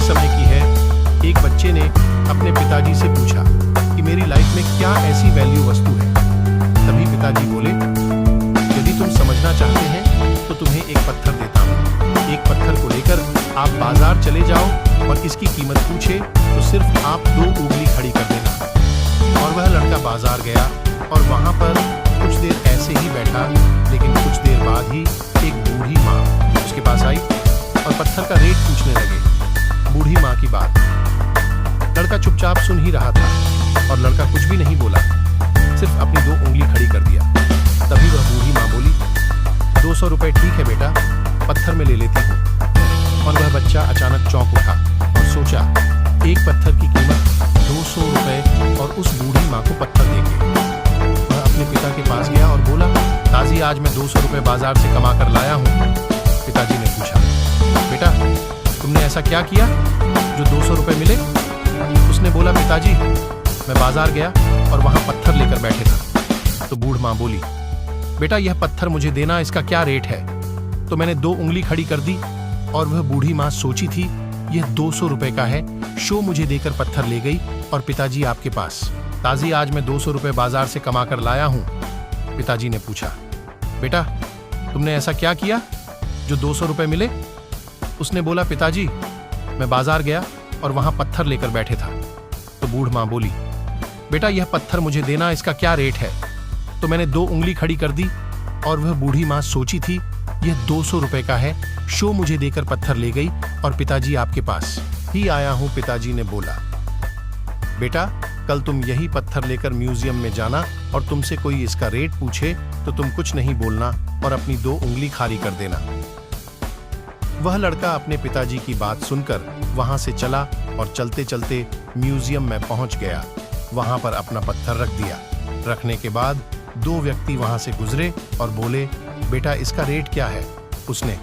समय की है। एक बच्चे ने अपने पिताजी से पूछा कि मेरी लाइफ में क्या ऐसी वैल्यू वस्तु है। तभी पिताजी बोले, यदि तुम समझना चाहते हैं तो तुम्हें एक पत्थर देता हूँ। एक पत्थर को लेकर आप बाजार चले जाओ और इसकी कीमत पूछे तो सिर्फ आप 2 उंगली खड़ी कर देना। और वह लड़का बाजार गया और वहां पर कुछ देर ऐसे ही बैठा, लेकिन कुछ देर बाद ही एक बूढ़ी माँ उसके पास आई और पत्थर का रेट पूछने लगे। बूढ़ी माँ की बात लड़का चुपचाप सुन ही रहा था और लड़का कुछ भी नहीं बोला, सिर्फ अपनी 2 उंगली खड़ी कर दिया। तभी वह बूढ़ी माँ बोली, 200 रुपए ठीक है बेटा, पत्थर में ले लेती हूँ। और वह बच्चा अचानक चौंक उठा और सोचा, एक पत्थर की कीमत 200 रुपए और उस बूढ़ी माँ को पत्थर देके। वह अपने पिता के पास गया और बोला, ताजी आज मैं 200 रुपए बाजार से कमा कर लाया हूँ। पिताजी ने पूछा, बेटा तुमने ऐसा क्या किया जो 200 रुपए मिले? उसने बोला, पिताजी मैं बाजार गया और वहां पत्थर लेकर बैठे था। तो बूढ़ माँ बोली, बेटा यह पत्थर मुझे देना, इसका क्या रेट है? तो मैंने 2 उंगली खड़ी कर दी और वह बूढ़ी माँ सोची थी यह 200 रुपए का है, शो मुझे देकर पत्थर ले गई और पिताजी आपके पास। ताजी आज मैं 200 रुपए बाजार से कमा कर लाया हूँ। पिताजी ने पूछा, बेटा तुमने ऐसा क्या किया जो 200 रुपए मिले? उसने बोला, पिताजी मैं बाजार गया और वहां पत्थर लेकर बैठे था। तो बूढ़ माँ बोली, बेटा यह पत्थर मुझे देना, इसका क्या रेट है? तो मैंने 2 उंगली खड़ी कर दी और वह बूढ़ी माँ सोची थी यह 200 रुपए का है, शो मुझे देकर पत्थर ले गई और पिताजी आपके पास ही आया हूं। पिताजी ने बोला, बेटा कल तुम यही पत्थर लेकर म्यूजियम में जाना और तुमसे कोई इसका रेट पूछे तो तुम कुछ नहीं बोलना और अपनी 2 उंगली खाली कर देना। वह लड़का अपने पिताजी की बात सुनकर वहां से चला और चलते चलते म्यूजियम में पहुंच गया। वहां पर अपना पत्थर रख दिया। रखने के बाद 2 व्यक्ति वहां से गुजरे और बोले, बेटा इसका रेट क्या है? उसने